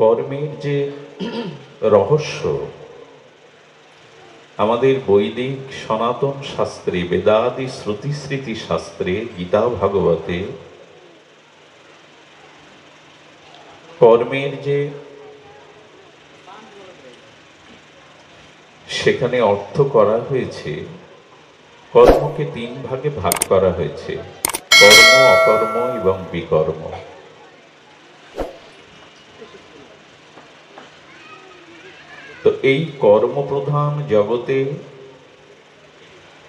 কর্মের যে রহস্য আমাদের বৈদিক সনাতন শাস্ত্রে, বেদাদি শ্রুতিস্মৃতি শাস্ত্রে, গীতা ভাগবতে কর্মের যে সেখানে অর্থ করা হয়েছে, কর্মকে তিন ভাগে ভাগ করা হয়েছে: কর্ম, অকর্ম এবং বিকর্ম। তো এই কর্মপ্রধান জগতে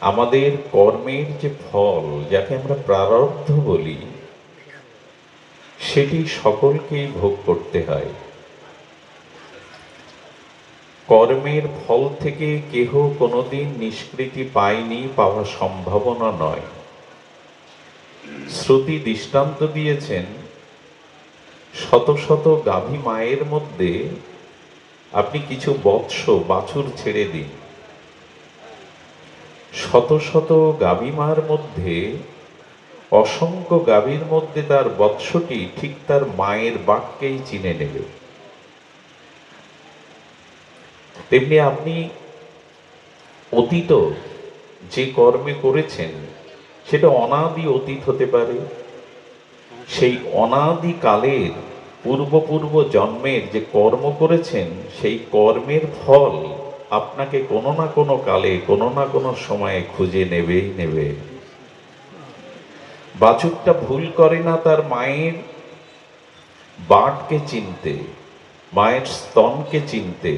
আমাদের কর্মের যে ফল, যাকে আমরা প্রারব্ধ বলি, সেটি সকলকেই ভোগ করতে হয়। কর্মের ফল থেকে কেহ কোনোদিন নিষ্কৃতি পায়নি, পাওয়া সম্ভাবনা নয়। শ্রুতি দৃষ্টান্ত দিয়েছেন, শত শত গাভী মায়ের মধ্যে আপনি কিছু বৎস বাছুর ছেড়ে দিন, শত শত গাভী মার মধ্যে অসংখ্য গাভীর মধ্যে তার বৎসটি ঠিক তার মায়ের বাক্যেই চিনে নেবে। তেমনি আপনি অতীত যে কর্মে করেছেন সেটা অনাদি অতীত হতে পারে। সেই অনাদি কালের পূর্ব জন্মের যে কর্ম করেছেন, সেই কর্মের ফল আপনাকে কোনো না কোনো কালে, কোনো না কোনো সময়ে খুঁজে নেবেই নেবে। বাছুরটা ভুল করে না তার মায়ের বাটকে চিনতে, মায়ের স্তনকে চিনতে।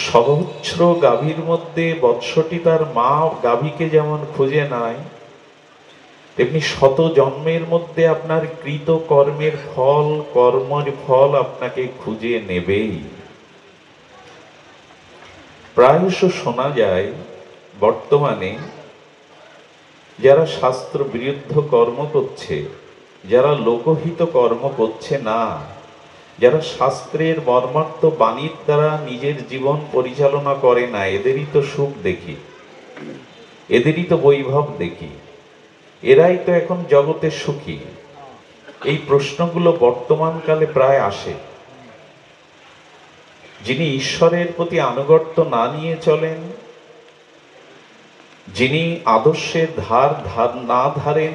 সহস্র গাভীর মধ্যে বৎসটি তার মা গাভীকে যেমন খুঁজে নেয়, তেমনি শত জন্মের মধ্যে আপনার কৃত কর্মের ফল, কর্মের ফল আপনাকে খুঁজে নেবেই। প্রায়শ শোনা যায় বর্তমানে যারা শাস্ত্র বিরুদ্ধ কর্ম করছে, যারা লোকহিত কর্ম করছে না, যারা শাস্ত্রের মর্মার্থ বাণীর দ্বারা নিজের জীবন পরিচালনা করে না, এদেরই তো সুখ দেখি, এদেরই তো বৈভব দেখি, এরাই তো এখন জগতে সুখী। এই প্রশ্নগুলো বর্তমানকালে প্রায় আসে। যিনি ঈশ্বরের প্রতি আনুগত্য না নিয়ে চলেন, যিনি আদর্শের ধার না ধারেন,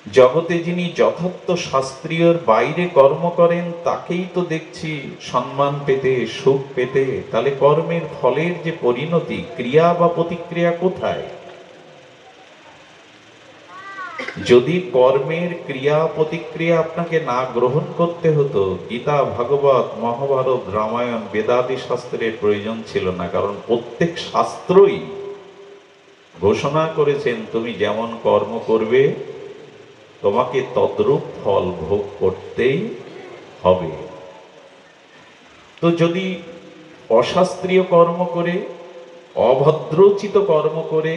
জগতে যিনি যথার্থ শাস্ত্রীয়র বাইরে কর্ম করেন, তাকেই তো দেখছি সম্মান পেতে, সুখ পেতে। তাহলে কর্মের ফলের যে পরিণতি, ক্রিয়া বা প্রতিক্রিয়া কোথায়? যদি কর্মের ক্রিয়া প্রতিক্রিয়া আপনাকে না গ্রহণ করতে হতো, গীতা, ভাগবত, মহাভারত, রামায়ণ, বেদাদি শাস্ত্রের প্রয়োজন ছিল না। কারণ প্রত্যেক শাস্ত্রই ঘোষণা করেছেন, তুমি যেমন কর্ম করবে তোমাকে তদ্রূপ ফল ভোগ করতেই হবে। তো যদি অশাস্ত্রীয় কর্ম করে, অভদ্রোচিত কর্ম করে,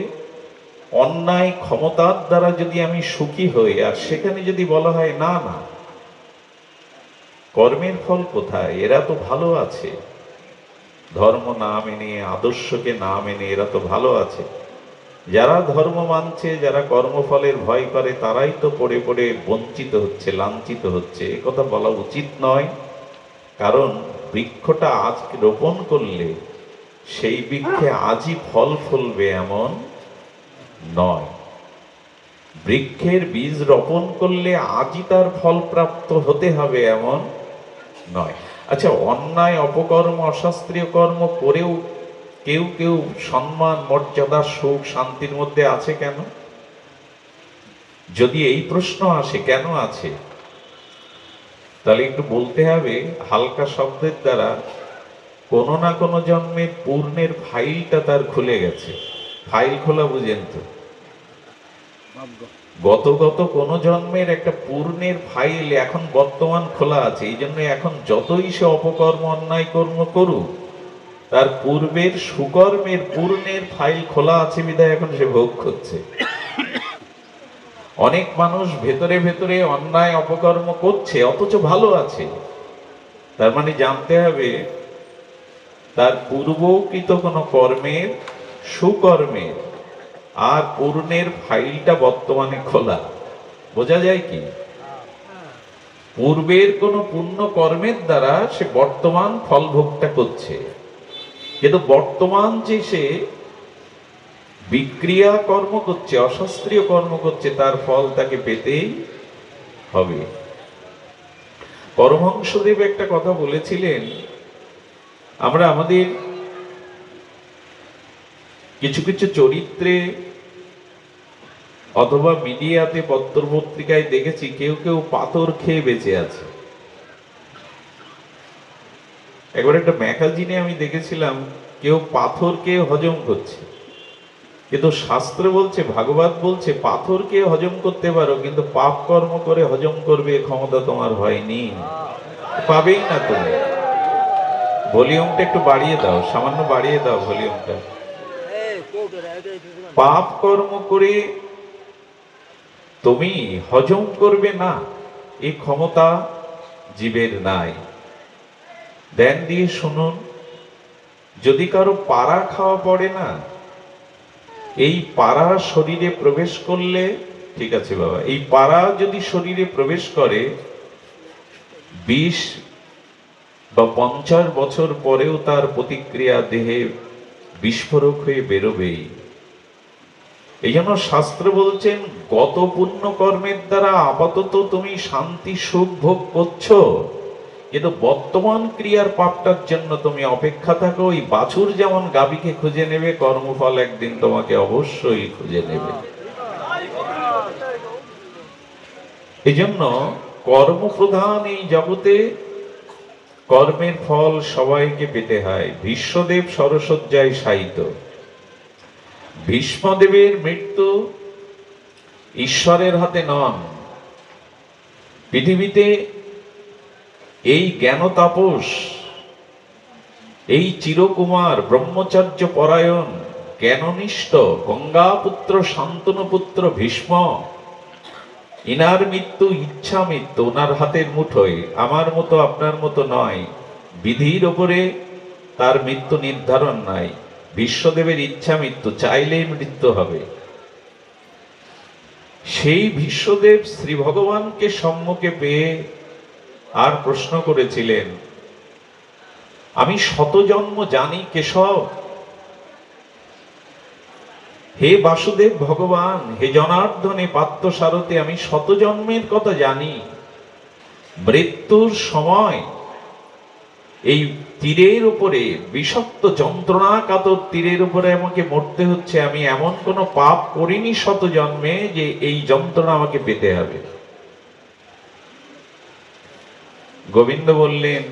অন্যায় ক্ষমতার দ্বারা যদি আমি সুখী হই, আর সেখানে যদি বলা হয় না না, কর্মের ফল কোথায়, এরা তো ভালো আছে, ধর্ম না মেনে, আদর্শকে না মেনে এরা তো ভালো আছে। যারা ধর্ম মানছে, যারা কর্মফলের ভয় করে, তারাই তো পড়ে পড়ে বঞ্চিত হচ্ছে, লাঞ্ছিত হচ্ছে। এ কথা বলা উচিত নয়। কারণ বৃক্ষটা আজ রোপণ করলে সেই বৃক্ষে আজই ফল ফলবে এমন নয়। বৃক্ষের বীজ রোপণ করলে আজই তার ফল প্রাপ্ত হতে হবে এমন নয়। আচ্ছা, অন্যায়, অপকর্ম, অশাস্ত্রীয় কর্ম করেও কেউ কেউ সম্মান, মর্যাদা, সুখ, শান্তির মধ্যে আছে কেন? যদি এই প্রশ্ন আসে কেন আছে, তাহলে একটু বলতে হবে হালকা শব্দের দ্বারা, কোনো না কোনো জন্মের পূর্ণের ফাইলটা তার খুলে গেছে। ফাইল খোলা বুঝেন তো? গত কোনো জন্মের একটা পূর্ণের ফাইল এখন বর্তমান খোলা আছে। এই জন্য এখন যতই সে অপকর্ম, অন্যায় কর্ম করুক, তার পূর্বের সুকর্মের পূর্ণের ফাইল খোলা আছে বিধায় এখন সে ভোগ করছে। অনেক মানুষ ভেতরে ভেতরে অন্যায় অপকর্ম করছে, অথচ ভালো আছে। তার মানে জানতে হবে তার পূর্বকৃত কোনো কর্মের, সুকর্মের আর পূর্ণের ফাইলটা বর্তমানে খোলা। বোঝা যায় কি? পূর্বের কোনো পুণ্য কর্মের দ্বারা সে বর্তমান ফল ভোগটা করছে, কিন্তু বর্তমান যে সে বিক্রিয়া কর্ম করছে, অশাস্ত্রীয় কর্ম করছে, তার ফল তাকে পেতেই হবে। পরমহংসদেব একটা কথা বলেছিলেন, আমরা আমাদের কিছু কিছু চরিত্রে অথবা মিডিয়াতে পত্র পত্রিকায় দেখেছি কেউ কেউ পাথর খেয়ে বেঁচে আছে। একবার একটা ম্যাগাজিনে আমি দেখেছিলাম কেউ পাথরকে হজম করছে, কিন্তু শাস্ত্র বলছে, ভাগবত বলছে পাথরকে হজম করতে পারো, কিন্তু পাপ কর্ম করে হজম করবে ক্ষমতা তোমার হয়নি, পাবেই না তুমি। ভলিউমটা একটু বাড়িয়ে দাও, সামান্য বাড়িয়ে দাও ভলিউমটা। পাপ কর্ম করে তুমি হজম করবে না, এই ক্ষমতা জীবের নাই। ধ্যান দিয়ে শুনুন, যদি কারো পাড়া খাওয়া পড়ে না, এই পাড়া শরীরে প্রবেশ করলে, ঠিক আছে বাবা, এই পাড়া যদি শরীরে প্রবেশ করে 20 বা 50 বছর পরেও তার প্রতিক্রিয়া দেহে বিস্ফোরক হয়ে বেরোবেই। এই জন্য শাস্ত্র বলছেন, গত পুণ্য কর্মের দ্বারা আপাতত তুমি শান্তি সুখ ভোগ করছো, কিন্তু বর্তমান ক্রিয়ার পাপটার জন্য তুমি অপেক্ষা থাকো। ওই বাছুর যেমন গাভীকে খুঁজে নেবে, কর্মফল একদিন তোমাকে অবশ্যই খুঁজে নেবে। এই জন্য কর্মপ্রধান এই জগতে কর্মের ফল সবাইকে পেতে হয়। ভীষ্মদেব সরসজ্জায় শায়িত। ভীষ্মদেবের মৃত্যু ঈশ্বরের হাতে নন। পৃথিবীতে এই জ্ঞান তাপস, এই চিরকুমার ব্রহ্মচর্য পরায়ণ জ্ঞাননিষ্ঠ গঙ্গাপুত্র শান্তনুপুত্র ভীষ্ম, ইনার মৃত্যু ইচ্ছা মৃত্যু ওনার হাতের মুঠোয়, আমার মতো আপনার মতো নয়। বিধির ওপরে তার মৃত্যু নির্ধারণ নাই। ভীষ্মদেবের ইচ্ছা মৃত্যু, চাইলেই মৃত্যু হবে। সেই ভীষ্মদেব শ্রী ভগবানকে সম্মুখে পেয়ে আর প্রশ্ন করেছিলেন, আমি শত জন্ম জানি কেশব। হে বাসুদেব ভগবান, হে জনার্দনে পার্থ সারথে, আমি শত জন্মের কথা জানি। মৃত্যুর সময় এই তীরের উপরে, বিষাক্ত যন্ত্রণা কাতর তীরের উপরে আমাকে মরতে হচ্ছে। আমি এমন কোনো পাপ করিনি শত জন্মে যে এই যন্ত্রণা আমাকে পেতে হবে। গোবিন্দ বললেন,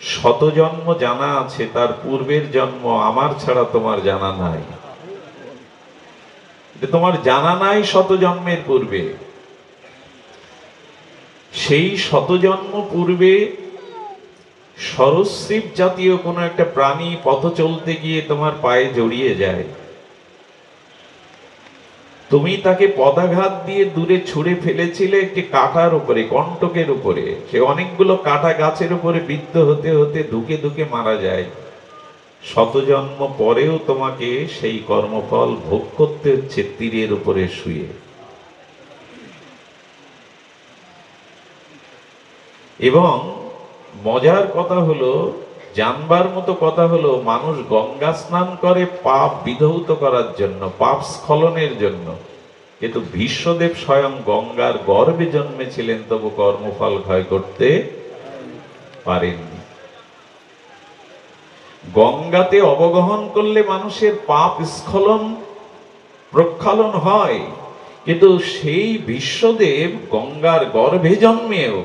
শত জন্ম জানা আছে, তার পূর্বের জন্ম আমার ছাড়া তোমার জানা নাই। তোমার জানা নাই শত জন্মের পূর্বে। সেই শত জন্ম পূর্বে সরীসৃপ জাতীয় কোনো একটা প্রাণী পথ চলতে গিয়ে তোমার পায়ে জড়িয়ে যায়, তুমি তাকে পদাঘাত দিয়ে দূরে ছুঁড়ে ফেলেছিলে একটি কাঁটার উপরে, কণ্টকের উপরে। সে অনেকগুলো কাঁটা গাছের উপরে বিদ্ধ হতে হতে ধুকে ধুকে মারা যায়। শত জন্ম পরেও তোমাকে সেই কর্মফল ভোগ করতে হচ্ছে তীরের উপরে শুয়ে। এবং মজার কথা হলো, জানবার মতো কথা হলো, মানুষ গঙ্গা স্নান করে পাপ বিধৌত করার জন্য, পাপ স্খলনের জন্য, কিন্তু ভীষ্মদেব স্বয়ং গঙ্গার গর্ভে জন্মেছিলেন, তবু কর্মফল ক্ষয় করতে পারেননি। গঙ্গাতে অবগাহন করলে মানুষের পাপ স্খলন প্রক্ষালন হয়, কিন্তু সেই ভীষ্মদেব গঙ্গার গর্ভে জন্মেও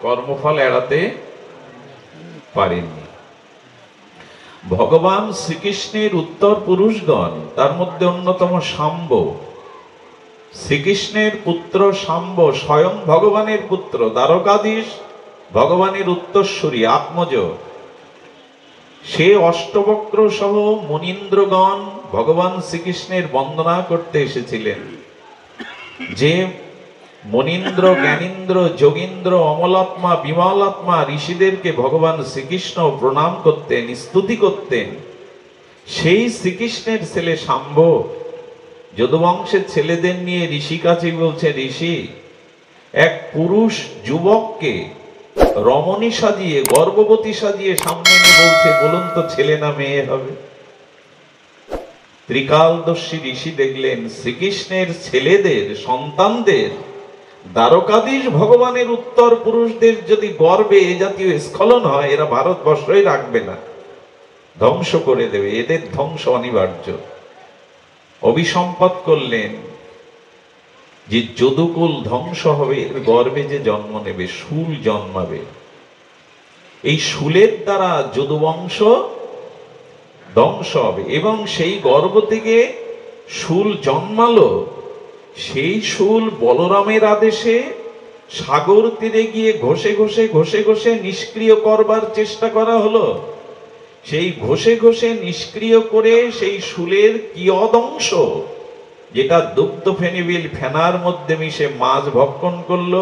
কর্মফল এড়াতে পারেননি। ভগবান শ্রীকৃষ্ণের উত্তর পুরুষগণ, তার মধ্যে অন্যতম শাম্ব, শ্রীকৃষ্ণের পুত্র শাম্ব স্বয়ং ভগবানের পুত্র, দ্বারকাধীশ ভগবানের উত্তরসূরি আত্মজ। সে অষ্টবক্র সহ মুনীন্দ্রগণ ভগবান শ্রীকৃষ্ণের বন্দনা করতে এসেছিলেন। যে মনীন্দ্র, জ্ঞানীন্দ্র, যোগীন্দ্র, অমলাত্মা, বিমলাত্মা ঋষিদেরকে ভগবান শ্রীকৃষ্ণ প্রণাম করতেন, স্তুতি করতেন, সেই শ্রীকৃষ্ণের ছেলে শাম্ব যদুবংশের ছেলেদের নিয়ে ঋষি কাছে বলছে, ঋষি এক পুরুষ যুবককে রমণী সাজিয়ে, গর্ভবতী সাজিয়ে সামনে এনে বলছে, বলুন তো ছেলে না মেয়ে হবে? ত্রিকালদর্শী ঋষি দেখলেন শ্রীকৃষ্ণের ছেলেদের, সন্তানদের, দ্বারকাধীশ ভগবানের উত্তর পুরুষদের যদি গর্বে এ জাতীয় স্খলন হয়, এরা ভারতবর্ষই রাখবে না, ধ্বংস করে দেবে, এদের ধ্বংস অনিবার্য। অভিসম্পাত করলেন যে যদুকুল ধ্বংস হবে, এর গর্ভে যে জন্ম নেবে, শুল জন্মাবে, এই শুলের দ্বারা যদুবংশ ধ্বংস হবে। এবং সেই গর্ভ থেকে শুল জন্মালো, সেই শুল বলরামের আদেশে সাগর তীরে গিয়ে ঘষে ঘষে ঘষে ঘষে নিষ্ক্রিয় করবার চেষ্টা করা হলো। সেই ঘষে ঘষে নিষ্ক্রিয় করে সেই শুলের কিয়দংশ, যেটা দুগ্ধ ফেনিবিল ফেনার মধ্যে মিশে মাছ ভক্ষণ করলো,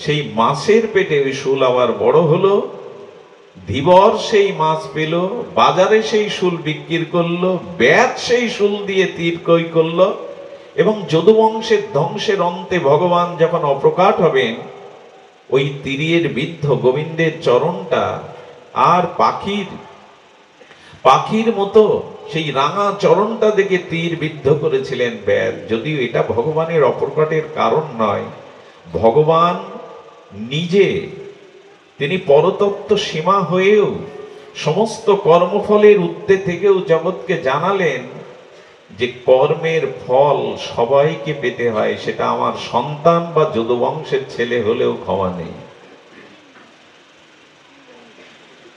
সেই মাছের পেটে ওই শুল আবার বড় হলো। ধীবর সেই মাছ পেল, বাজারে সেই শুল বিক্রি করলো, ব্যাত সেই শুল দিয়ে তীর কই করলো। এবং যদুবংশের ধ্বংসের অন্তে ভগবান যখন অপ্রকাট হবেন, ওই তীরের বিদ্ধ গোবিন্দের চরণটা আর পাখির মতো সেই রাঙা চরণটা দেখে তীর বিদ্ধ করেছিলেন ব্যাস। যদিও এটা ভগবানের অপ্রকাটের কারণ নয়, ভগবান নিজে তিনি পরতত্ত্ব সীমা হয়েও সমস্ত কর্মফলের ঊর্ধ্বে থেকেও জগৎকে জানালেন যে কর্মের ফল সবাইকে পেতে হয়, সেটা আমার সন্তান বা যদুবংশের ছেলে হলেও ক্ষমা নেই।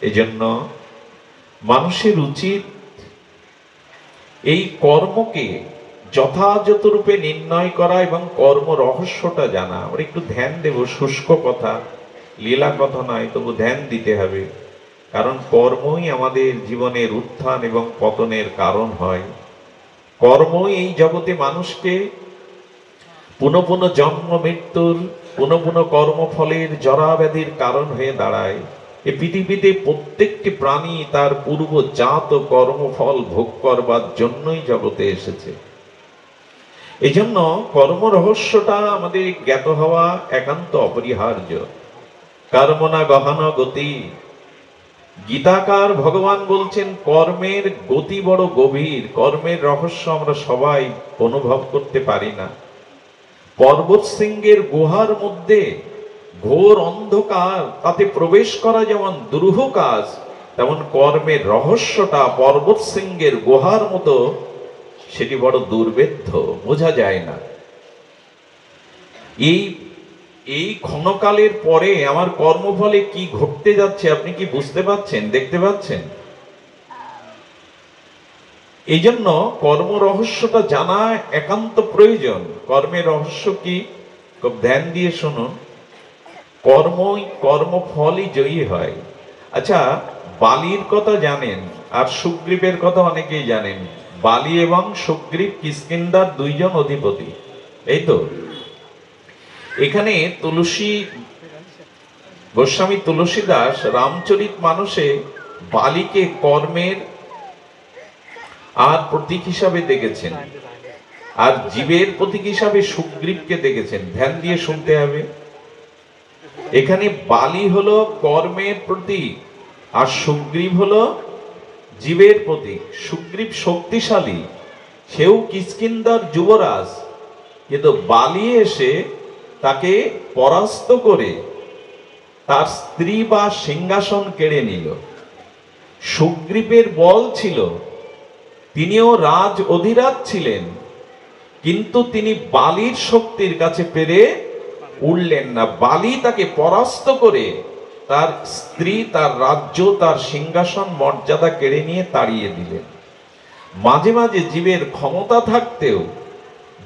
এজন্য মানুষের উচিত এই কর্মকে যথাযথ রূপে নির্ণয় করা এবং কর্ম রহস্যটা জানা। আমরা একটু ধ্যান দেব, শুষ্ক কথা, লীলা কথা নয়, তবু ধ্যান দিতে হবে। কারণ কর্মই আমাদের জীবনের উত্থান এবং পতনের কারণ হয়। কর্মই এই জগতে মানুষকে পুনঃ পুনঃ জন্ম মৃত্যুর, পুনঃ পুনঃ কর্মফলের জরাব্যাধির কারণ হয়ে দাঁড়ায়। এই পৃথিবীতে প্রত্যেকটি প্রাণী তার পূর্বজাত কর্মফল ভোগ করবার জন্যই জগতে এসেছে। এই জন্য কর্ম রহস্যটা আমাদের জ্ঞাত হওয়া একান্ত অপরিহার্য। কর্মণা গহন গতি, গীতাকার ভগবান বলছেন কর্মের গতি বড় গভীর। কর্মের রহস্য আমরা সবাই অনুভব করতে পারি না। পর্বত শৃঙ্গের গুহার মধ্যে ঘোর অন্ধকার, তাতে প্রবেশ করা যেমন দুরূহ কাজ, তেমন কর্মের রহস্যটা পর্বত শৃঙ্গের গুহার মতো, সেটি বড় দুর্বেদ্য, বোঝা যায় না। এই ক্ষণকালের পরে আমার কর্মফলে কি ঘটতে যাচ্ছে আপনি কি বুঝতে পাচ্ছেন, দেখতে পাচ্ছেন? এই জন্য কর্ম রহস্যটা জানা একান্ত প্রয়োজন। কর্মের রহস্য কি, খুব ধ্যান দিয়ে শুনুন। কর্মফলই জয়ী হয়। আচ্ছা, বালির কথা জানেন আর সুগ্রীবের কথা অনেকেই জানেন। বালি এবং সুগ্রীব কিষ্কিন্ধার দুইজন অধিপতি, এই তো। এখানে গোস্বামী তুলসীদাস রামচরিত মানসে বালিকে কর্মের আর প্রতীক হিসাবে দেখেছেন, আর জীবের প্রতীক হিসাবে সুগ্রীবকে দেখেছেন। ধ্যান দিয়ে শুনতে হবে। এখানে বালি হলো কর্মের প্রতীক আর সুগ্রীব হলো জীবের প্রতীক। সুগ্রীব শক্তিশালী, সেও কিষ্কিন্ধার যুবরাজ, কিন্তু বালি এসে তাকে পরাস্ত করে তার স্ত্রী বা সিংহাসন কেড়ে নিল। সুগ্রীবের বল ছিল, তিনিও রাজ অধিরাজ ছিলেন, কিন্তু তিনি বালির শক্তির কাছে পেরে উঠলেন না। বালি তাকে পরাস্ত করে তার স্ত্রী, তার রাজ্য, তার সিংহাসন মর্যাদা কেড়ে নিয়ে তাড়িয়ে দিলেন। মাঝে মাঝে জীবের ক্ষমতা থাকতেও,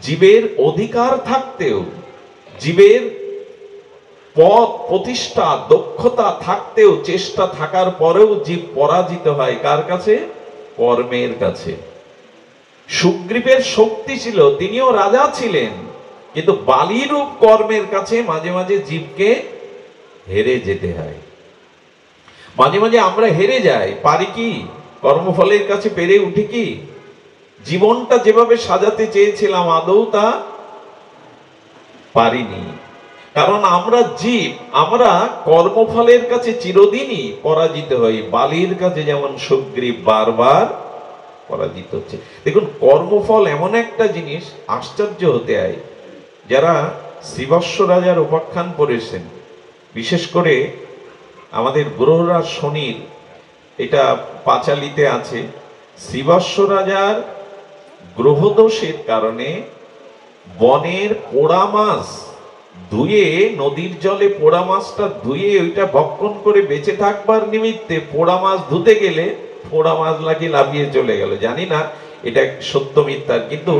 জীবের অধিকার থাকতেও, জীবের পদ প্রতিষ্ঠা দক্ষতা থাকতেও, চেষ্টা থাকার পরেও জীব পরাজিত হয়। কার কাছে? কর্মের কাছে। সুগ্রীবের শক্তি ছিল, তিনিও রাজা ছিলেন, কিন্তু বালিরূপ কর্মের কাছে মাঝে মাঝে জীবকে হেরে যেতে হয়। মাঝে মাঝে আমরা হেরে যাই, পারি কি? কর্মফলের কাছে পেরে উঠি কি? জীবনটা যেভাবে সাজাতে চেয়েছিলাম আদৌ তা পারিনি। কারণ আমরা জীব, আমরা কর্মফলের কাছে চিরদিনই পরাজিত হই। বালির কাছে যেমন সুগ্রীব বারবার পরাজিত হচ্ছে। দেখুন, কর্মফল এমন একটা জিনিস, আশ্চর্য হতে হয়। যারা শ্রীবৎস রাজার উপাখ্যান পড়েছেন, বিশেষ করে আমাদের গ্রহরাজ শনির, এটা পাঁচালিতে আছে, শ্রীবৎস রাজার গ্রহদোষের কারণে বনের পোড়া মাছ ধুয়ে, নদীর জলে পোড়া মাছটা ধুয়ে ওইটা ভক্ষণ করে বেঁচে থাকবার নিমিত্তে পোড়া মাছ ধুতে গেলে পোড়া মাছ লাগিয়ে লাফিয়ে চলে গেল। জানি না এটা সত্য মিথ্যার, কিন্তু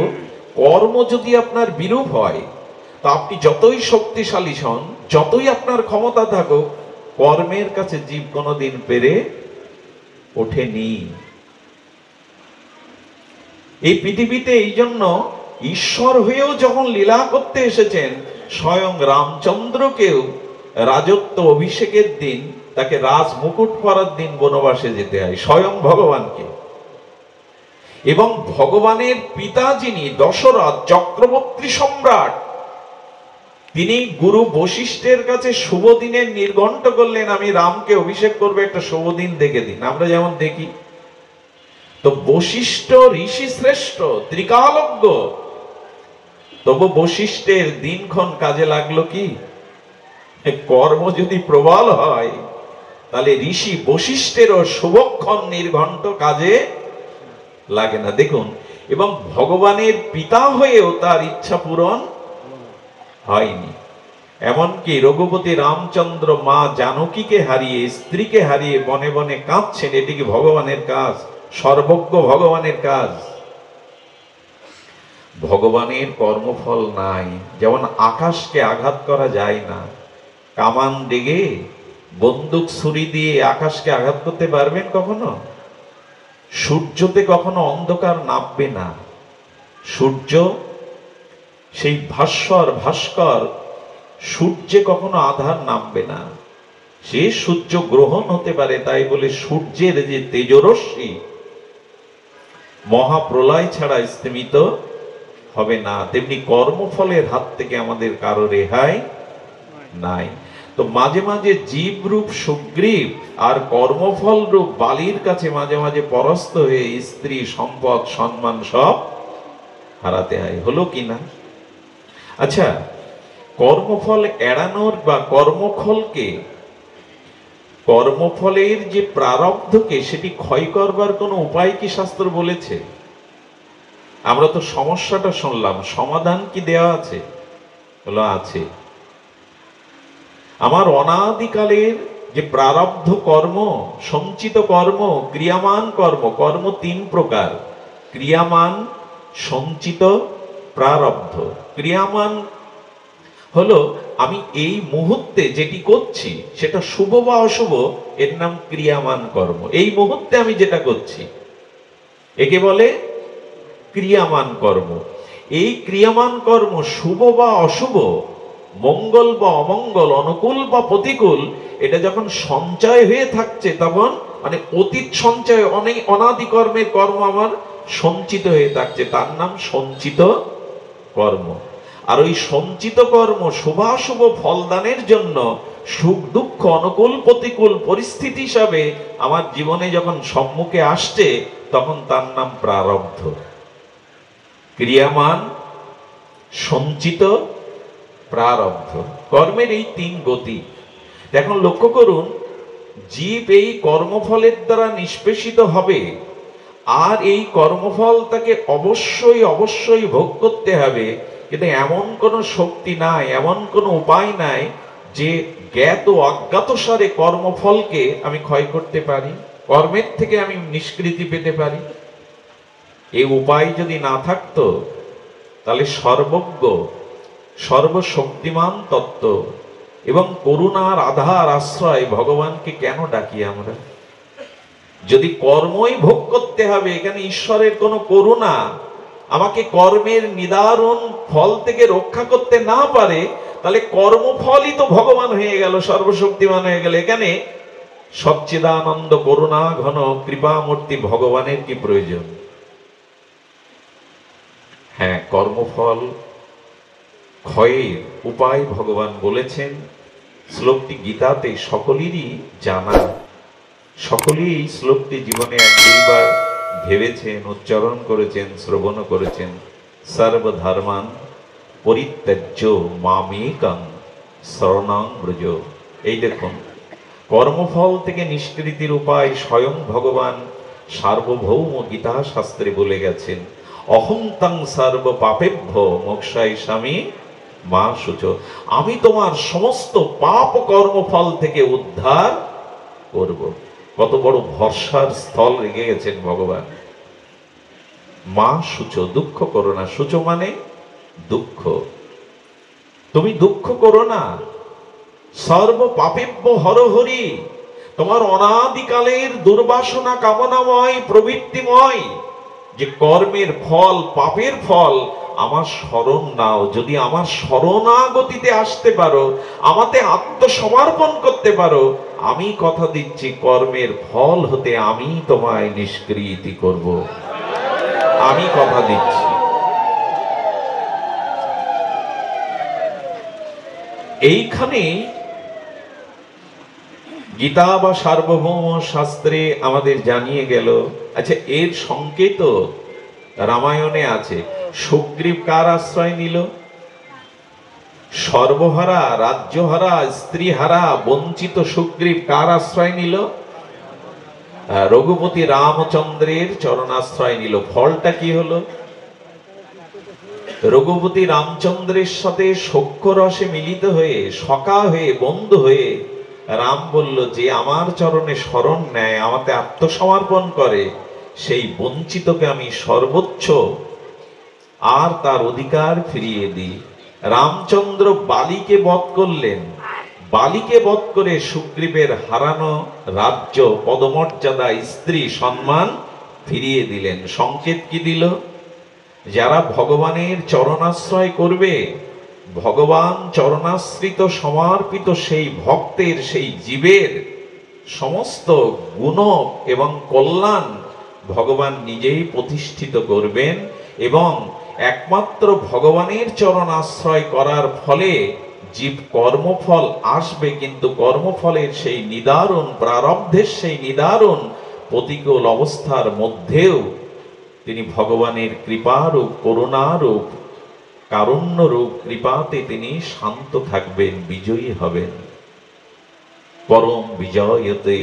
কর্ম যদি আপনার বিরূপ হয়, তা আপনি যতই শক্তিশালী হন, যতই আপনার ক্ষমতা থাকুক, কর্মের কাছে জীব কোনোদিন পেরে ওঠেনি। এই পৃথিবীতে এই জন্য ঈশ্বর হয়েও যখন লীলা করতে এসেছেন, স্বয়ং রামচন্দ্রকেও রাজত্ব অভিষেকের দিন, তাকে রাজ মুকুট পরার দিন বনবাসে যেতে হয়, স্বয়ং ভগবানকে। এবং ভগবানের পিতা যিনি দশরথ চক্রবর্তী সম্রাট, তিনি গুরু বশিষ্ঠের কাছে শুভ দিনের নির্ঘণ্ট করলেন, আমি রামকে অভিষেক করবো, একটা শুভ দিন দেখে দিন। আমরা যেমন দেখি, তো বশিষ্ঠ ঋষি শ্রেষ্ঠ, ত্রিকালজ্ঞ, তবু বশিষ্ঠের দিনক্ষণ কাজে লাগলো কি? কর্ম যদি প্রবল হয়, তাহলে ঋষি বশিষ্ঠেরও শুভক্ষণ নির্ঘণ্ট কাজে লাগে না। দেখুন, এবং ভগবানের পিতা হয়েও তার ইচ্ছা পূরণ হয়নি। এমনকি রঘুপতি রামচন্দ্র মা জানকীকে হারিয়ে, স্ত্রীকে হারিয়ে বনে বনে কাঁদছেন। এটি কি ভগবানের কাজ? সর্বজ্ঞ ভগবানের কাজ। ভগবানের কর্মফল নাই। যেমন আকাশকে আঘাত করা যায় না, কামান ডেগে বন্দুক ছুরি দিয়ে আকাশকে আঘাত করতে পারবেন কখনো? সূর্যতে কখনো অন্ধকার নামবে না। সূর্য সেই ভাস্কর সূর্যে কখনো আধার নামবে না। সে সূর্য গ্রহণ হতে পারে, তাই বলে সূর্যের যে তেজরশ্মি মহাপ্রলয় ছাড়া স্তিমিত হবে না। তেমনি কর্মফলের হাত থেকে আমাদের কারো রেহাই নাই। তো মাঝে মাঝে জীব রূপ সুগ্রীব আর কর্মফল রূপ বালির কাছে মাঝে মাঝে পরাস্ত হয়ে স্ত্রী, সম্পদ, সম্মান সব হারাতে হয়। হলো কিনা? আচ্ছা, কর্মফল এড়ানোর বা কর্মফলের যে প্রারব্ধকে সেটি ক্ষয় করবার কোনো উপায় কি শাস্ত্র বলেছে? আমরা তো সমস্যাটা শুনলাম, সমাধান কি দেওয়া আছে? বলো আছে। আমার অনাদিকালের যে প্রারব্ধ কর্ম, সঞ্চিত কর্ম, ক্রিয়ামান কর্ম, কর্ম তিন প্রকার: ক্রিয়ামান, সঞ্চিত, প্রারব্ধ। ক্রিয়ামান হলো আমি এই মুহূর্তে যেটি করছি, সেটা শুভ বা অশুভ, এর নাম ক্রিয়ামান কর্ম। এই মুহূর্তে আমি যেটা করছি একে বলে ক্রিয়ামান কর্ম। এই ক্রিয়ামান কর্ম শুভ বা অশুভ, মঙ্গল বা অমঙ্গল, অনুকূল বা প্রতিকূল, এটা যখন সঞ্চয় হয়ে থাকছে, তখন মানে অতীত সঞ্চয়, অনেক অনাদি কর্মের কর্ম আমার সঞ্চিত হয়ে থাকছে, তার নাম সঞ্চিত কর্ম। আর ওই সঞ্চিত কর্ম শুভাশুভ ফলদানের জন্য সুখ দুঃখ, অনুকূল প্রতিকূল পরিস্থিতি হিসাবে আমার জীবনে যখন সম্মুখে আসছে, তখন তার নাম প্রারব্ধ। ক্রিয়ামান, সঞ্চিত, প্রারব্ধ, কর্মের এই তিন গতি। এখন লক্ষ্য করুন, জীব এই কর্মফলের দ্বারা নিষ্পেষিত হবে, আর এই কর্মফল তাকে অবশ্যই অবশ্যই ভোগ করতে হবে। কিন্তু এমন কোনো শক্তি নাই, এমন কোনো উপায় নাই যে জ্ঞাত ও অজ্ঞাতসারে কর্মফলকে আমি ক্ষয় করতে পারি, কর্মের থেকে আমি নিষ্কৃতি পেতে পারি। এই উপায় যদি না থাকতো, তাহলে সর্বজ্ঞ, সর্বশক্তিমান তত্ত্ব এবং করুণার আধার আশ্রয় ভগবানকে কেন ডাকি আমরা? যদি কর্মই ভোগ করতে হবে, এখানে ঈশ্বরের কোনো করুণা আমাকে কর্মের নিদারুণ ফল থেকে রক্ষা করতে না পারে, তাহলে কর্মফলই তো ভগবান হয়ে গেল, সর্বশক্তিমান হয়ে গেল। এখানে সচ্চিদানন্দ করুণা ঘন কৃপামূর্তি ভগবানের কি প্রয়োজন? হ্যাঁ, কর্মফল ক্ষয়ের উপায় ভগবান বলেছেন। শ্লোকটি গীতাতে সকলেরই জানা, সকলেই এই শ্লোকটি জীবনে এক দুইবার ভেবেছেন, উচ্চারণ করেছেন, শ্রবণ করেছেন। সর্বধর্মান পরিত্যাজ্য মামেকং শরণং ব্রজ। এই দেখুন, কর্মফল থেকে নিষ্কৃতির উপায় স্বয়ং ভগবান সার্বভৌম গীতা শাস্ত্রে বলে গেছেন। অহং তং সর্ব পাপেভ্য মোক্ষায় স্বামী মা শুচ। আমি তোমার সমস্ত পাপ কর্মফল থেকে উদ্ধার করব। কত বড় ভরসার স্থল রেখে গেছেন ভগবান। মা শুচ, দুঃখ করো না। শুচ মানে দুঃখ, তুমি দুঃখ করো না। সর্ব পাপেভ্য হরহরি, তোমার অনাদিকালের দুর্বাসনা কামনাময় প্রবৃত্তিময় যে কর্মের ফল, পাপের ফল, আমার শরণ নাও। যদি আমার শরণাগতিতে আসতে পারো, আমাতে আত্মসমর্পণ করতে পারো, আমি কথা দিচ্ছি কর্মের ফল হতে আমি তোমায় নিষ্কৃতি করব। আমি কথা দিচ্ছি। এইখানে গীতা বা সার্বভৌম শাস্ত্রে আমাদের জানিয়ে গেল। আচ্ছা, এর সংকেত রামায়ণে আছে। সুগ্রীব কার আশ্রয় নিল? সর্বহারা, রাজ্যহারা, স্ত্রীহারা, বঞ্চিত সুগ্রীব কার আশ্রয় নিল? রঘুপতি রামচন্দ্রের চরণাশ্রয় নিল। ফলটা কি হলো? রঘুপতি রামচন্দ্রের সাথে সখ্য রসে মিলিত হয়ে, সখা হয়ে, বন্ধু হয়ে রাম বলল, যে আমার চরণে শরণ নেয়, আমাকে আত্মসমর্পণ করে, সেই বঞ্চিতকে আমি সর্বোচ্চ আর তার অধিকার ফিরিয়ে দিই। রামচন্দ্র বালিকে বধ করলেন। বালিকে বধ করে সুগ্রীবের হারানো রাজ্য, পদমর্যাদা, স্ত্রী, সম্মান ফিরিয়ে দিলেন। সংকেত কি দিল? যারা ভগবানের চরণাশ্রয় করবে, ভগবান চরণাশ্রিত সমর্পিত সেই ভক্তের, সেই জীবের সমস্ত গুণ এবং কল্যাণ ভগবান নিজেই প্রতিষ্ঠিত করবেন। এবং একমাত্র ভগবানের চরণ আশ্রয় করার ফলে জীব কর্মফল আসবে, কিন্তু কর্মফলের সেই নিদারুণ, প্রারব্ধের সেই নিদারুণ প্রতিকূল অবস্থার মধ্যেও তিনি ভগবানের কৃপারূপ, করুণারূপ, কারুণ্যরূপ কৃপাতে তিনি শান্ত থাকবেন, বিজয়ী হবেন। পরম বিজয়তে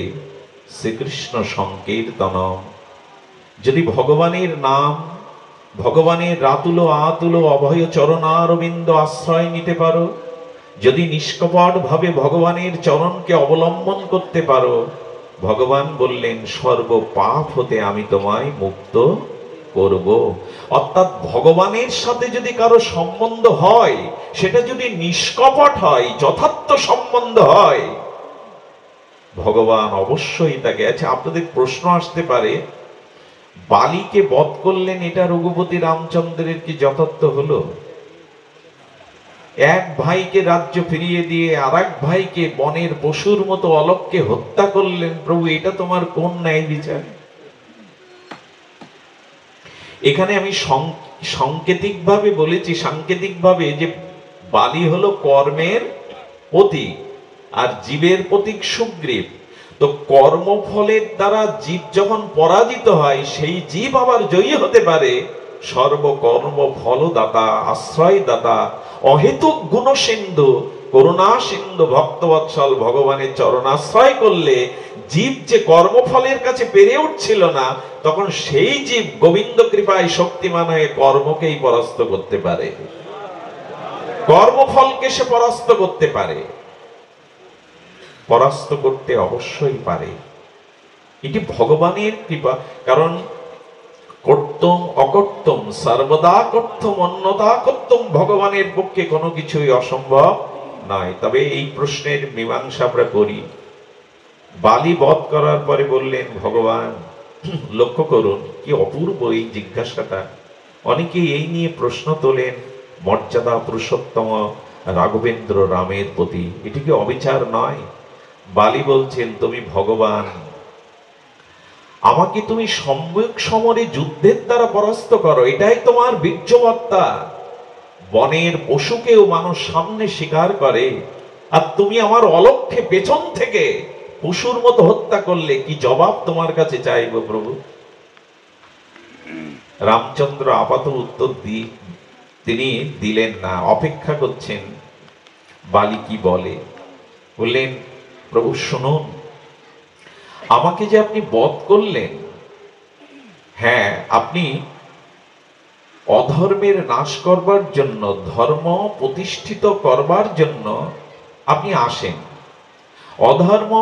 শ্রীকৃষ্ণ সংকীর্তন। যদি ভগবানের নাম, ভগবানের রাতুল আতুল অভয় চরণারবিন্দ আশ্রয় নিতে পারো, যদি নিষ্কপট ভাবে ভগবানের চরণকে অবলম্বন করতে পারো, ভগবান বললেন সর্ব পাপ হতে আমি তোমায় মুক্ত করব। অর্থাৎ ভগবানের সাথে যদি কারো সম্বন্ধ হয়, সেটা যদি নিষ্কপট হয়, যথার্থ সম্বন্ধ হয়, ভগবান অবশ্যই তাকে। আচ্ছা, আপনাদের প্রশ্ন আসতে পারে, বালিকে বধ করলেন, এটা রঘুপতি রামচন্দ্রের কি যথার্থ হলো? এক ভাইকে রাজ্য ফিরিয়ে দিয়ে আর এক ভাইকে বনের পশুর মতো অলক্ষ্যে হত্যা করলেন। প্রভু, এটা তোমার কোন ন্যায় বিচার? এখানে আমি সাংকেতিক ভাবে বলেছি, সাংকেতিক ভাবে, যে বালি হলো কর্মের প্রতীক আর জীবের প্রতীক সুগ্রীব। তো কর্মফলের দ্বারা জীব যখন পরাজিত হয়, সেই জীব আবার জয়ী হতে পারে সর্বকর্ম ফলদাতা, আশ্রয়দাতা, অহেতুক গুণ সিন্ধু, করুণা সিন্ধু, ভক্তবৎসল ভগবানের চরণাশ্রয় করলে জীব যে কর্মফলের কাছে পেরে উঠছিল না, তখন সেই জীব গোবিন্দ কৃপায় শক্তিমান হয়ে কর্মকেই পরাস্ত করতে পারে, কর্মফলকে সে পরাস্ত করতে পারে, পরাস্ত করতে অবশ্যই পারে। এটি ভগবানের কৃপা। কারণ কর্তম অকর্তম সর্বদা কর্তম অন্যতা কর্তম, ভগবানের পক্ষে কোনো কিছুই অসম্ভব নয়। তবে এই প্রশ্নের মীমাংসা আমরা করি। বালি বধ করার পরে বললেন ভগবান, লক্ষ্য করুন কি অপূর্ব এই জিজ্ঞাসাটা। অনেকেই এই নিয়ে প্রশ্ন তোলেন মর্যাদা পুরুষোত্তম রাঘবেন্দ্র রামের প্রতি, এটি কি অবিচার নয়? বালি বলছেন, তুমি ভগবান, আমাকে তুমি সম্মুখ সমরে যুদ্ধের দ্বারা পরাস্ত করো, এটাই তোমার বীর্যবত্তা। বনের পশুকেও মানুষ সামনে শিকার করে, আর তুমি আমার অলক্ষ্যে পেছন থেকে পশুর মতো হত্যা করলে, কি জবাব তোমার কাছে চাইব প্রভু? রামচন্দ্র আপাত উত্তর তিনি দিলেন না, অপেক্ষা করছেন বালি কি বলে। বললেন, প্রভু শুনুন, আমাকে যে আপনি বধ করলেন, হ্যাঁ, আপনি অধর্মের নাশ করবার জন্য, ধর্ম প্রতিষ্ঠিত করবার জন্য আপনি আসেন। অধর্ম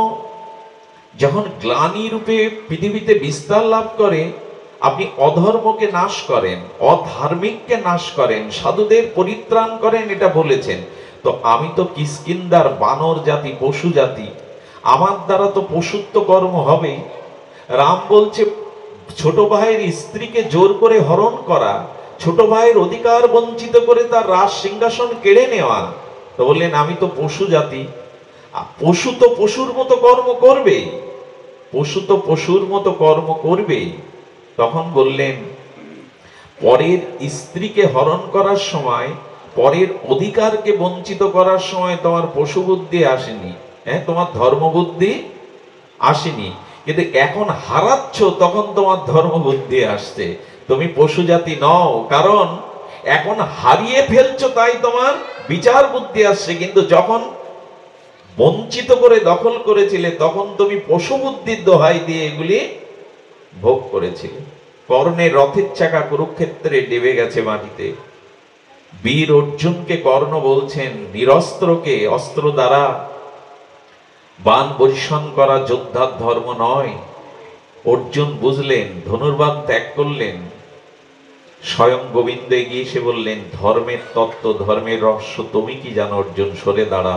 যখন গ্লানি রূপে পৃথিবীতে বিস্তার লাভ করে, আপনি অধর্মকে নাশ করেন, অধার্মিককে নাশ করেন, সাধুদের পরিত্রাণ করেন, এটা বলেছেন। তো আমি তো কিষ্কিন্ধার বানর জাতি, পশু জাতি, আমার দ্বারা তো পশুত্ব কর্ম হবে। রাম বলছে ছোট ভাইয়ের স্ত্রীকে জোর করে হরণ করা, ছোট ভাইয়ের অধিকার বঞ্চিত করে তার রাজ সিংহাসন কেড়ে নেওয়া। তো বললেন, আমি তো পশু জাতি, পশু তো পশুর মতো কর্ম করবে, পশু তো পশুর মতো কর্ম করবে। তখন বললেন, পরের স্ত্রীকে হরণ করার সময়, পরের অধিকারকে বঞ্চিত করার সময় তোমার পশু বুদ্ধি আসেনি, হ্যাঁ, তোমার ধর্মবুদ্ধি আসেনি, কিন্তু এখন হারাচ্ছ, তখন তোমার ধর্মবুদ্ধি আসছে। তুমি পশু জাতি নও, কারণ এখন হারিয়ে ফেলছো, তাই তোমার বিচার বুদ্ধি আসছে। কিন্তু যখন বঞ্চিত করে দখল করেছিলে, তখন তুমি পশু বুদ্ধির দোহাই দিয়ে এগুলি ভোগ করেছিলে। কর্ণের রথের চাকা কুরুক্ষেত্রে ডেবে গেছে মাটিতে। বীর অর্জুনকে কর্ণ বলছেন, নিরস্ত্রকে অস্ত্র দ্বারা বান বর্ষণ করা যোদ্ধার ধর্ম নয়। অর্জুন বুঝলেন, ধনুর্বাণ ত্যাগ করলেন। স্বয়ং গোবিন্দ এগিয়ে এসে বললেন, ধর্মের তত্ত্ব, ধর্মের রহস্য তুমি কি জানো অর্জুন? সরে দাঁড়া,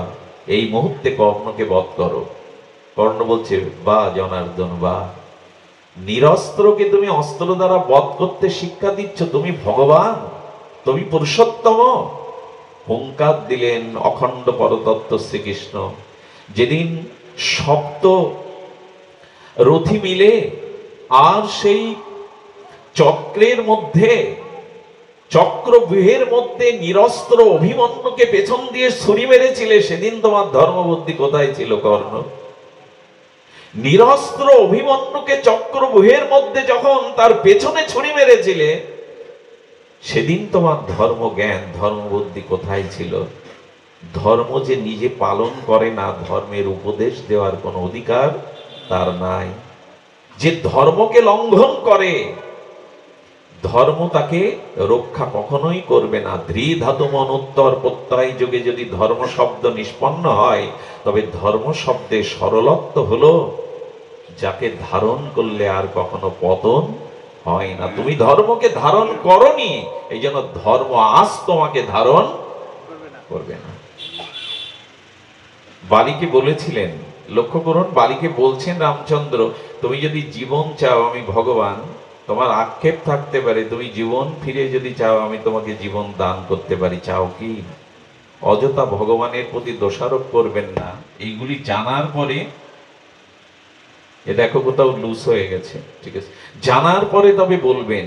এই মুহূর্তে কর্ণকে বধ করো। কর্ণ বলছে, বা জনার্দন বা, নিরস্ত্রকে তুমি অস্ত্র দ্বারা বধ করতে শিক্ষা দিচ্ছ? তুমি ভগবান, তুমি পুরুষোত্তম। হুঙ্কার দিলেন অখণ্ড পরতত্ত্ব শ্রীকৃষ্ণ। যেদিন সপ্ত রথি মিলে আর সেই চক্রের মধ্যে, চক্রব্যূহের মধ্যে নিরস্ত্র অভিমন্যুকে পেছন দিয়ে ছুরি মেরেছিলে, সেদিন তোমার ধর্মবুদ্ধি কোথায় ছিল কর্ণ? নিরস্ত্র অভিমন্যুকে চক্রব্যূহের মধ্যে যখন তার পেছনে ছুরি মেরেছিলে, সেদিন তোমার ধর্ম জ্ঞান, ধর্মবুদ্ধি কোথায় ছিল? ধর্ম যে নিজে পালন করে না, ধর্মের উপদেশ দেওয়ার কোনো অধিকার তার নাই। যে ধর্মকে লঙ্ঘন করে, ধর্ম তাকে রক্ষা কখনোই করবে না। ধৃধাতু মনোত্তর প্রত্যয় যুগে যদি ধর্ম শব্দ নিষ্পন্ন হয়, তবে ধর্ম শব্দের সরলত্ব হলো যাকে ধারণ করলে আর কখনো পতন হয় না। তুমি ধর্মকে ধারণ করনি, এই জন্য ধর্ম আজ তোমাকে ধারণ করবে না। বালিকে বলেছিলেন, লক্ষ্য করুন, বালিকে বলছেন রামচন্দ্র, তুমি যদি জীবন চাও, আমি ভগবান, তোমার আক্ষেপ থাকতে পারে, তুমি জীবন ফিরে যদি চাও, আমি তোমাকে জীবন দান করতে পারি। চাও কি? অযথা ভগবানের প্রতি দোষারোপ করবেন না। এইগুলি জানার পরে, এ দেখো কোথাও লুজ হয়ে গেছে, ঠিক আছে, জানার পরে তবে বলবেন।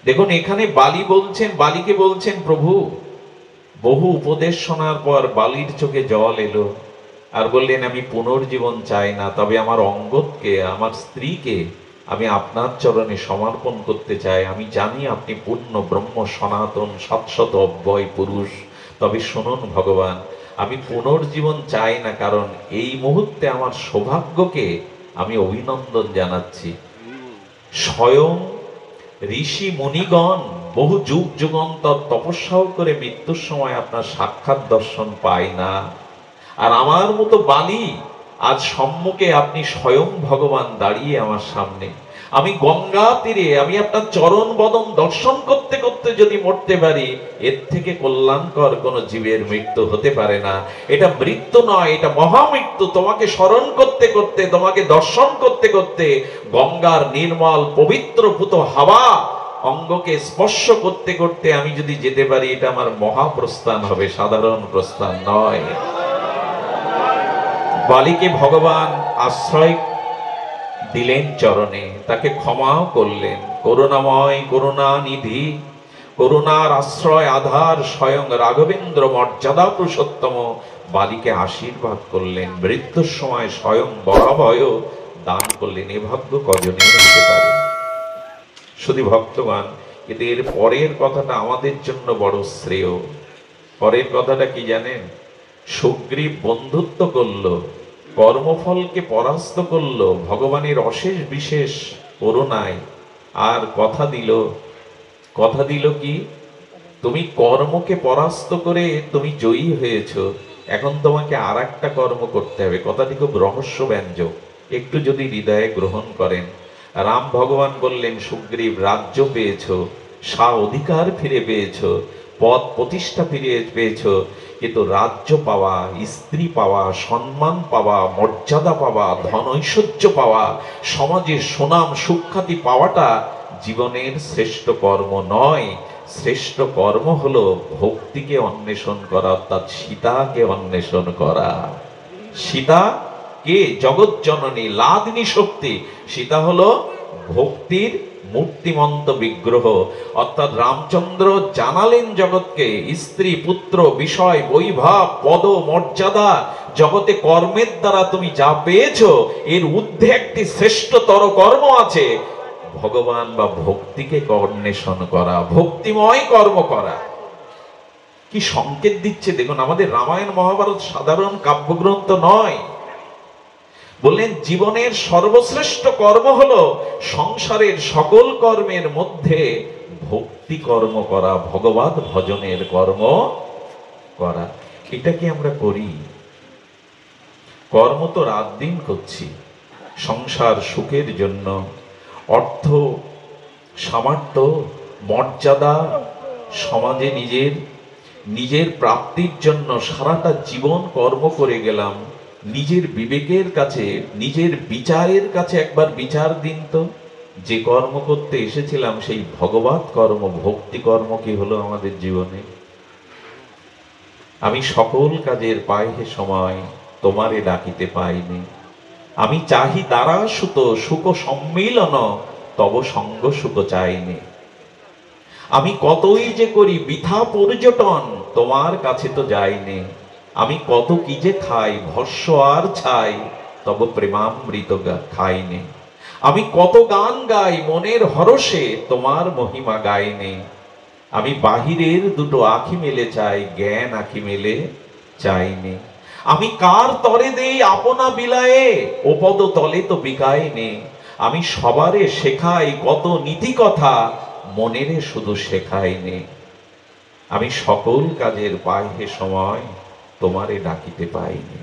দেখুন এখানে বালি বলছেন, বালিকে বলছেন, প্রভু, বহু উপদেশ শোনার পর বালির চোখে জল এলো, আর বললেন, আমি পুনর্জীবন চাই না, তবে আমার অঙ্গদকে, আমার স্ত্রীকে আমি আপনার চরণে সমর্পণ করতে চাই। আমি জানি আপনি পূর্ণ ব্রহ্ম, সনাতন, শাশ্বত অব্যয় পুরুষ। তবে শুনুন ভগবান, আমি পুনর্জীবন চাই না, কারণ এই মুহূর্তে আমার সৌভাগ্যকে আমি অভিনন্দন জানাচ্ছি। স্বয়ং ঋষি মুনিগণ বহু যুগ যুগান্তর তপস্যাও করে মৃত্যুর সময় আপনার সাক্ষাৎ দর্শন পায় না, আর আমার মতো বালি আজ সম্মুখে আপনি স্বয়ং ভগবান দাঁড়িয়ে আমার সামনে। আমি গঙ্গা তীরে, আমি আপনার চরণ বদন দর্শন করতে করতে যদি মরতে পারি, এর থেকে কল্যাণকর কোন জীবের মৃত্যু হতে পারে না। এটা মৃত্যু নয়, এটা মহামৃত্যু। তোমাকে স্মরণ করতে করতে, তোমাকে দর্শন করতে করতে, গঙ্গার নির্মল পবিত্র পুত হাওয়া অঙ্গকে স্পর্শ করতে করতে আমি যদি যেতে পারি, এটা আমার মহাপ্রস্থান হবে, সাধারণ প্রস্থান নয়। বালিকে ভগবান আশ্রয় দিলেন চরণে, তাকে ক্ষমাও করলেন। করুণাময়, করুণা নিধি, করুণার আশ্রয় আধার স্বয়ং রাঘবেন্দ্র মর্যাদা পুরুষোত্তম বালিকে আশীর্বাদ করলেন, মৃত্যুর সময় স্বয়ং বরাভয় দান করলেন। এ ভাগ্য কজনে হতে পারে? শুধু ভক্তগণ, কিন্তু এর পরের কথাটা আমাদের জন্য বড় শ্রেয়। পরের কথাটা কি জানেন? সুগ্রীব বন্ধুত্ব করলো, কর্মফলকে পরাস্ত করলো ভগবানের অশেষ বিশেষ করুণায়, আর কথা দিল কি, তুমি কর্মকে পরাস্ত করে তুমি জয়ী হয়েছ, এখন তোমাকে আর একটা কর্ম করতে হবে। কথাটি খুব রহস্য ব্যঞ্জক, একটু যদি হৃদয়ে গ্রহণ করেন। রাম ভগবান বললেন, সুগ্রীব রাজ্য পেয়েছ, অধিকার ফিরে পেয়েছ, পদ প্রতিষ্ঠা ফিরে পেয়েছ, কিন্তু রাজ্য পাওয়া, স্ত্রী পাওয়া, সম্মান পাওয়া, মর্যাদা পাওয়া, ধন ঐশ্বর্য পাওয়া, সমাজে সুনাম সুখ্যাতি পাওয়াটা জীবনের শ্রেষ্ঠ কর্ম নয়। শ্রেষ্ঠ কর্ম হলো ভক্তিকে অন্বেষণ করা, অর্থাৎ সীতাকে অন্বেষণ করা। সীতা কে? জগৎ জননী লাদিনী শক্তি। সীতা হলো ভক্তির মূর্তিমন্ত বিগ্রহ। অর্থাৎ রামচন্দ্র জানালেন জগৎকে, স্ত্রী পুত্র বিষয় বৈভব পদ মর্যাদা জগতে কর্মের দ্বারা তুমি যা পেয়েছো, এর ঊর্ধ্বে একটি শ্রেষ্ঠতর কর্ম আছে, ভগবান বা ভক্তিকে অন্বেষণ করা, ভক্তিময় কর্ম করা। কি সংকেত দিচ্ছে দেখুন। আমাদের রামায়ণ মহাভারত সাধারণ কাব্যগ্রন্থ নয়। বললেন জীবনের সর্বশ্রেষ্ঠ কর্ম হলো সংসারের সকল কর্মের মধ্যে ভক্তি কর্ম করা, ভগবত ভজনের কর্ম করা। এটা কি আমরা করি? কর্ম তো রাত দিন করছি সংসার সুখের জন্য, অর্থ সামর্থ্য মর্যাদা, সমাজে নিজের প্রাপ্তির জন্য সারাটা জীবন কর্ম করে গেলাম। নিজের বিবেকের কাছে, নিজের বিচারের কাছে একবার বিচার দিন তো, যে কর্ম করতে এসেছিলাম সেই ভগবত কর্ম, ভক্তি কর্ম কি হলো আমাদের জীবনে? আমি সকল কাজের পাইহে সময় তোমারে ডাকিতে পাইনি, আমি চাহি দ্বারা সুত সুখ সম্মিলন, তব সঙ্গ সুখ চাইনি। আমি কতই যে করি বৃথা পর্যটন, তোমার কাছে তো যাইনি। আমি কত কি যে খাই ভস্য আর ছাই, তব প্রেমামৃত খাইনি। আমি কত গান গাই মনের হরষে, তোমার মহিমা গাইনি। আমি বাহিরের দুটো আখি মেলে চাই, জ্ঞান আখি মেলে চাইনি। আমি কার তরে দেই আপনা বিলায়ে, ও পদ তলে তো বিকায়নি। আমি সবারে শেখাই কত নীতি কথা, মনেরে শুধু শেখাইনি। আমি সকল কাজের পাইহে সময় তোমারে ডাকিতে পাইনি।